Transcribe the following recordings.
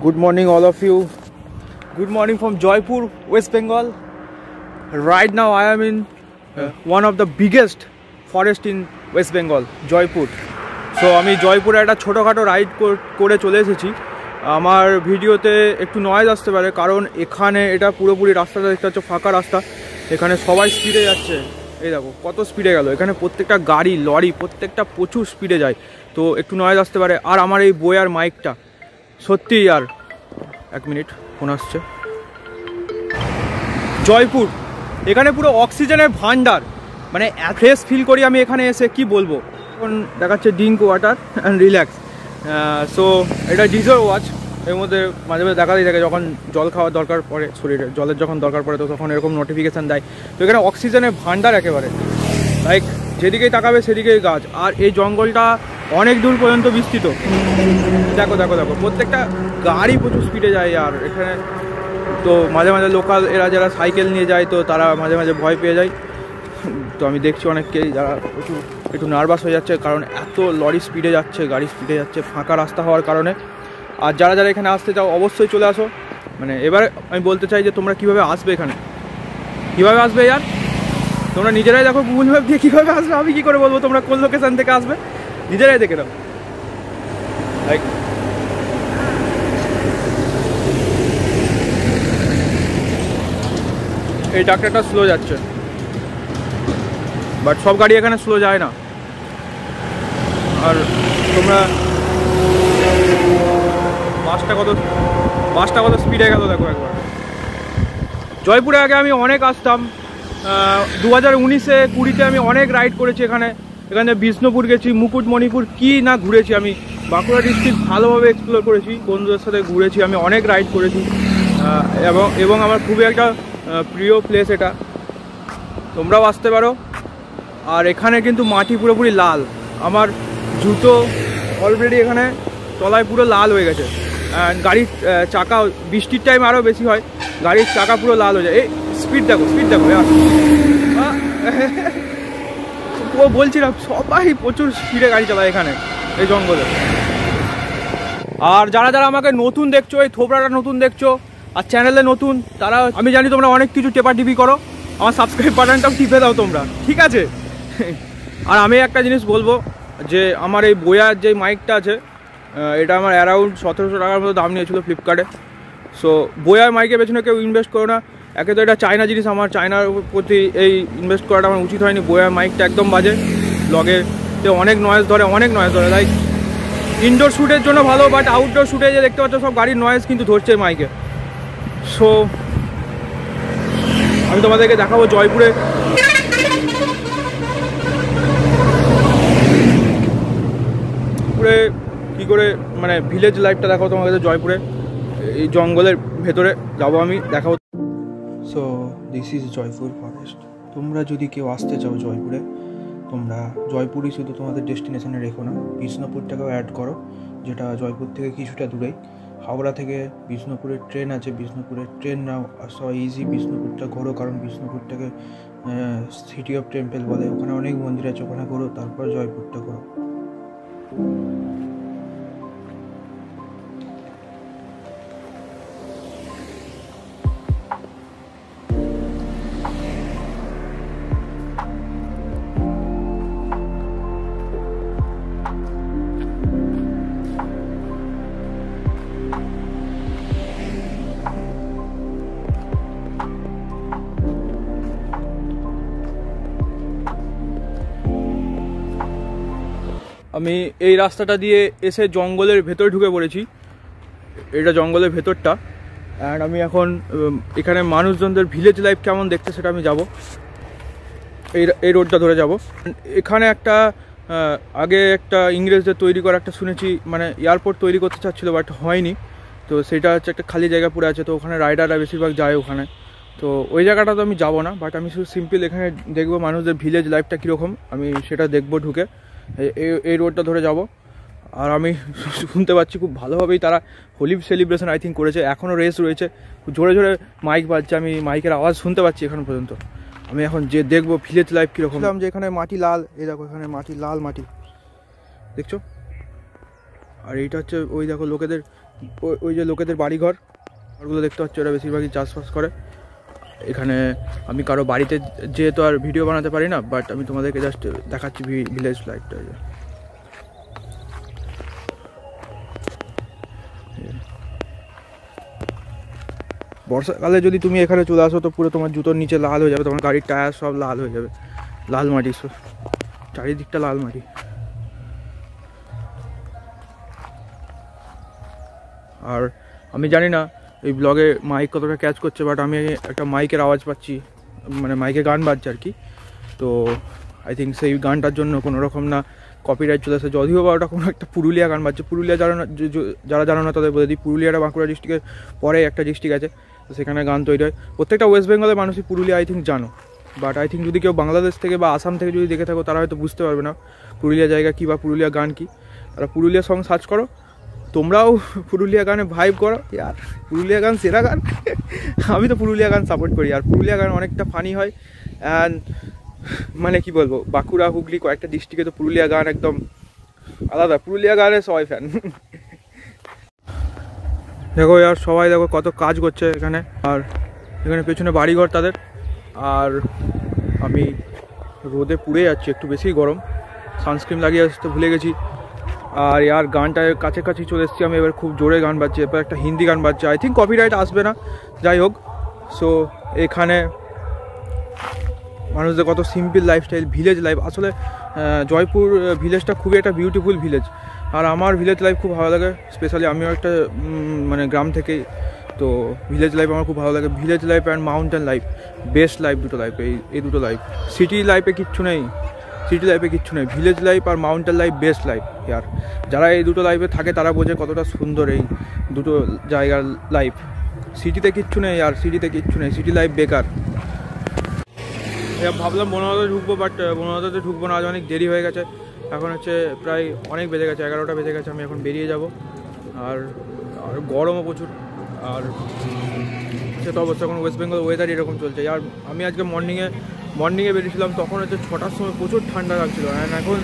Good morning, all of you. Good morning from Jaipur, West Bengal. Right now, I am in one of the biggest forest in West Bengal, Jaipur. So, আমি জয়পুরে একটা ছোটোখাটো ride করে চলে এসেছি। আমার ভিডিওতে একটু নয়েজ আসতে পারে, কারণ এখানে এটা পুরোপুরি রাস্তাটা দেখতে পাচ্ছ ফাঁকা রাস্তা। এখানে সবাই স্পিডে যাচ্ছে, এই দেখো কত স্পিডে গেল। এখানে প্রত্যেকটা গাড়ি লরি প্রত্যেকটা প্রচুর স্পিডে যায়, তো একটু নয়েজ আসতে পারে। আর আমার এই বয়ার মাইকটা সত্যি আর এক মিনিট ফোন আসছে। জয়পুর এখানে পুরো অক্সিজেনের ভান্ডার, মানে ফ্রেশ ফিল করি আমি এখানে এসে, কি বলবো। এখন দেখাচ্ছে drink water and relax. So এটা ডিজার ওয়াচ, এর মধ্যে মাঝে মাঝে দেখাতেই থাকে যখন জল খাওয়ার দরকার পড়ে, শরীরে জলের যখন দরকার পড়ে তো তখন এরকম নোটিফিকেশান দেয়। তো এখানে অক্সিজেনের ভান্ডার একেবারে, লাইক যেদিকেই তাকাবে সেদিকেই গাছ। আর এই জঙ্গলটা অনেক দূর পর্যন্ত বিস্তৃত। দেখো দেখো দেখো প্রত্যেকটা গাড়ি প্রচুর স্পিডে যায়। আর এখানে তো মাঝে মাঝে লোকাল এরা যারা সাইকেল নিয়ে যায় তো তারা মাঝে মাঝে ভয় পেয়ে যায়। তো আমি দেখছি অনেককেই যারা প্রচুর একটু নার্ভাস হয়ে যাচ্ছে, কারণ এত লরি স্পিডে যাচ্ছে, গাড়ি স্পিডে যাচ্ছে ফাঁকা রাস্তা হওয়ার কারণে। আর যারা যারা এখানে আসতে চাও অবশ্যই চলে আসো। মানে এবার আমি বলতে চাই যে তোমরা কীভাবে আসবে, এখানে কীভাবে আসবে ইয়ার, তোমরা নিজেরাই দেখো গুগল ম্যাপ দিয়ে কীভাবে আসবে। আমি কী করে বলবো তোমরা কোন লোকেশান থেকে আসবে, নিজেরাই দেখে দাও। লাইক এই ট্রাক্টরটা স্লো যাচ্ছে, বাট সব গাড়ি এখানে স্লো যায় না। আর তোমরা বাসটা কত স্পিডে গেল দেখো একবার। জয়পুরে আগে আমি অনেক আসতাম, 2019-এ 20-তে আমি অনেক রাইড করেছি এখানে বিষ্ণুপুর গেছি, মুকুটমণিপুর কি না ঘুরেছি আমি। বাঁকুড়া ডিস্ট্রিক্ট ভালোভাবে এক্সপ্লোর করেছি, বন্ধুদের সাথে ঘুরেছি, আমি অনেক রাইড করেছি। এবং আমার খুবই একটা প্রিয় প্লেস এটা, তোমরাও আসতে পারো। আর এখানে কিন্তু মাটি পুরোপুরি লাল, আমার জুতো অলরেডি এখানে তলায় পুরো লাল হয়ে গেছে। গাড়ির চাকা বৃষ্টির টাইম আরও বেশি হয়, গাড়ির চাকা পুরো লাল হয়ে যায়। এই স্পিড দেখো ও বলছিলাম সবাই প্রচুর স্পিডে গাড়ি চালায় এখানে এই জঙ্গলে। আর যারা যারা আমাকে নতুন দেখছো, এই থোবড়াটা নতুন দেখছো আর চ্যানেলে নতুন, তারা আমি জানি তোমরা অনেক কিছু টেপাটিপি করো, আমার সাবস্ক্রাইব বাটনটাও টিপে দাও তোমরা, ঠিক আছে। আর আমি একটা জিনিস বলবো যে আমার এই বয়ার যে মাইকটা আছে, এটা আমার অ্যারাউন্ড 1700 টাকার মতো দাম নিয়েছিল ফ্লিপকার্টে। সো বয়ার মাইকের পেছনে কেউ ইনভেস্ট করো না, একে তো এটা চায়না জিনিস, আমার চায়নার প্রতি এই ইনভেস্ট করাটা আমার উচিত হয়নি। বয়ার মাইকটা একদম বাজে, ব্লগেতে অনেক নয়েজ ধরে লাইক ইনডোর শ্যুটের জন্য ভালো, বাট আউটডোর শ্যুটে যে দেখতে পাচ্ছ সব গাড়ির নয়েজ কিন্তু ধরছে মাইকে। সো আমি তোমাদেরকে দেখাবো জয়পুরে কী করে মানে ভিলেজ লাইফটা দেখাবো তোমাদের জয়পুরে, এই জঙ্গলের ভেতরে যাবো আমি, দেখাবো। So this is Jaipur forest. তোমরা যদি কেউ আসতে চাও জয়পুরে, তোমরা জয়পুরই শুধু তোমাদের ডেস্টিনেশনে রেখো না, বিষ্ণুপুরটাকেও অ্যাড করো, যেটা জয়পুর থেকে কিছুটা দূরেই। হাওড়া থেকে বিষ্ণুপুরের ট্রেন আছে, বিষ্ণুপুরের ট্রেন নাও, সবাই ইজি বিষ্ণুপুরটা ঘোরো, কারণ বিষ্ণুপুরটাকে সিটি অফ টেম্পল বলে, ওখানে অনেক মন্দির আছে, ওখানে ঘোরো, তারপর জয়পুরটা ঘোরো। আমি এই রাস্তাটা দিয়ে এসে জঙ্গলের ভেতরে ঢুকে পড়েছি, এটা জঙ্গলের ভেতরটা। অ্যান্ড আমি এখন এখানে মানুষজনদের ভিলেজ লাইফ কেমন দেখতে সেটা আমি যাব, এই রোডটা ধরে যাব। এখানে একটা আগে একটা ইংরেজদের তৈরি করা একটা শুনেছি, মানে এয়ারপোর্ট তৈরি করতে চাচ্ছিলো বাট হয়নি, তো সেটা হচ্ছে একটা খালি জায়গা পড়ে আছে, তো ওখানে রাইডাররা বেশিরভাগ যায় ওখানে। তো ওই জায়গাটা তো আমি যাবো না, বাট আমি শুধু সিম্পল এখানে দেখবো মানুষদের ভিলেজ লাইফটা কীরকম, আমি সেটা দেখবো ঢুকে। এই রোডটা ধরে যাব। আর আমি শুনতে পাচ্ছি খুব ভালোভাবেই তারা হোলি সেলিব্রেশন আই থিঙ্ক করেছে, এখনও রেস রয়েছে, জোরে জোরে মাইক বাজছে, আমি মাইকের আওয়াজ শুনতে পাচ্ছি এখন পর্যন্ত। আমি এখন যে দেখবো ভিলেজ লাইফ কীরকম। যে এখানে মাটি লাল, এই দেখো এখানে মাটি লাল, মাটি দেখছো, আর এইটা হচ্ছে ওই দেখো লোকেদের, ওই যে লোকেদের বাড়িঘর, ঘরগুলো দেখতে পাচ্ছ, ওরা বেশিরভাগই চাষবাস করে। এখানে আমি কারো বাড়িতে যেয়ে তো আর ভিডিও বানাতে পারি না, বাট আমি তোমাদেরকে জাস্ট দেখাচ্ছি ভিলেজ লাইফটা। বর্ষাকালে যদি তুমি এখানে চলে আসো তো পুরো তোমার জুতোর নিচে লাল হয়ে যাবে, তোমার গাড়ির টায়ার সব লাল হয়ে যাবে, লাল মাটি, চারিদিকটা লাল মাটি। আর আমি জানি না এই ব্লগে মাইক কতটা ক্যাচ করছে, বাট আমি একটা মাইকের আওয়াজ পাচ্ছি, মানে মাইকে গান বাজছে আর কি। তো আই থিঙ্ক সেই গানটার জন্য কোনো রকম না কপিরাইট চলে আসে, যদিও বা ওটা কোনো একটা পুরুলিয়া গান বাজছে। পুরুলিয়া যারা জানো না তাদের বলে দিই, পুরুলিয়াটা বাঁকুড়া ডিস্ট্রিক্টের পরে একটা ডিস্ট্রিক্ট আছে, তো সেখানে গান তৈরি হয়। প্রত্যেকটা ওয়েস্ট বেঙ্গলের মানুষই পুরুলিয়া আই থিঙ্ক জানো, বাট আই থিঙ্ক যদি কেউ বাংলাদেশ থেকে বা আসাম থেকে যদি দেখে থাকো তারা হয়তো বুঝতে পারবে না পুরুলিয়া জায়গা কী বা পুরুলিয়া গান কী। তারা পুরুলিয়া সং সার্চ করো, তোমরাও পুরুলিয়া গানে ভাইব করো, আর পুরুলিয়া গান সেরা গান। আমি তো পুরুলিয়া গান সাপোর্ট করি, আর পুরুলিয়া গান অনেকটা ফানি হয়। অ্যান্ড মানে কি বলবো, বাঁকুড়া হুগলি কয়েকটা ডিস্ট্রিক্টে তো পুরুলিয়া গান একদম আলাদা, পুরুলিয়া গানের সবাই ফ্যান। দেখো আর সবাই দেখো কত কাজ করছে এখানে, আর এখানে পেছনে বাড়িঘর তাদের। আর আমি রোদে পুড়ে যাচ্ছি, একটু বেশি গরম, সানস্ক্রিন লাগিয়ে আসতে ভুলে গেছি। আর ইয়ার গানটার কাছাকাছি চলে এসেছি আমি, এবার খুব জোরে গান বাজছে, এবার একটা হিন্দি গান বাজছে, আই থিঙ্ক কপিরাইট আসবে না, যাই হোক। সো এখানে মানুষদের কত সিম্পল লাইফস্টাইল, ভিলেজ লাইফ। আসলে জয়পুর ভিলেজটা খুবই একটা বিউটিফুল ভিলেজ, আর আমার ভিলেজ লাইফ খুব ভালো লাগে। স্পেশালি আমিও একটা মানে গ্রাম থেকে, তো ভিলেজ লাইফ আমার খুব ভালো লাগে। Village life and mountain life, best life দুটো লাইফ, এই দুটো লাইফ। সিটি লাইফে কিচ্ছু নেই, সিটি লাইফে কিচ্ছু নেই, ভিলেজ লাইফ আর মাউন্টেন লাইফ বেস্ট লাইফ। আর যারা এই দুটো লাইফে থাকে তারা বোঝে কতটা সুন্দর এই দুটো জায়গার লাইফ। সিটিতে কিচ্ছু নেই, আর সিটিতে কিচ্ছু নেই, সিটি লাইফ বেকার। ভাবলাম বনগাঁতে ঢুকবো, বাট বনগাঁতে ঢুকবো না, আজ অনেক দেরি হয়ে গেছে। এখন হচ্ছে প্রায় অনেক বেজে গেছে, 11টা বেজে গেছে, আমি এখন বেরিয়ে যাব। আর গরমও প্রচুর, আর সে তো অবস্থা এখন ওয়েস্ট বেঙ্গল ওয়েদার এরকম চলছে। আর আমি আজকে মর্নিংয়ে বেরিয়েছিলাম, তখন হচ্ছে 6টার সময় প্রচুর ঠান্ডা লাগছিলো, অ্যান্ড এখন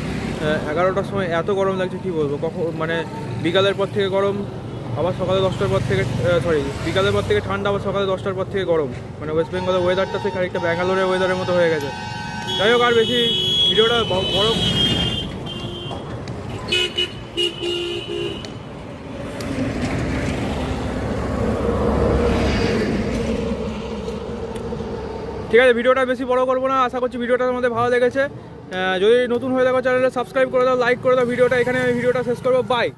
11টার সময় এত গরম লাগছে কী বলবো। কখন মানে বিকালের পর থেকে গরম, আবার সকালে 10টার পর থেকে বিকালের পর থেকে ঠান্ডা, আবার সকালে 10টার পর থেকে গরম। মানে ওয়েস্ট বেঙ্গলের ওয়েদারটা সে খানিকটা ব্যাঙ্গালোরের ওয়েদারের মতো হয়ে গেছে। যাই হোক, আর বেশি ভিডিওটা বড় ঠিক আছে, ভিডিওটা বেশি বড় করবো না। আশা করছি ভিডিওটা তোমাদের ভালো লেগেছে। যদি নতুন হয়ে থাকো চ্যানেলে সাবস্ক্রাইব করে দাও, লাইক করে দাও ভিডিওটা। এখানে আমি ভিডিওটা শেষ করবো, বাই।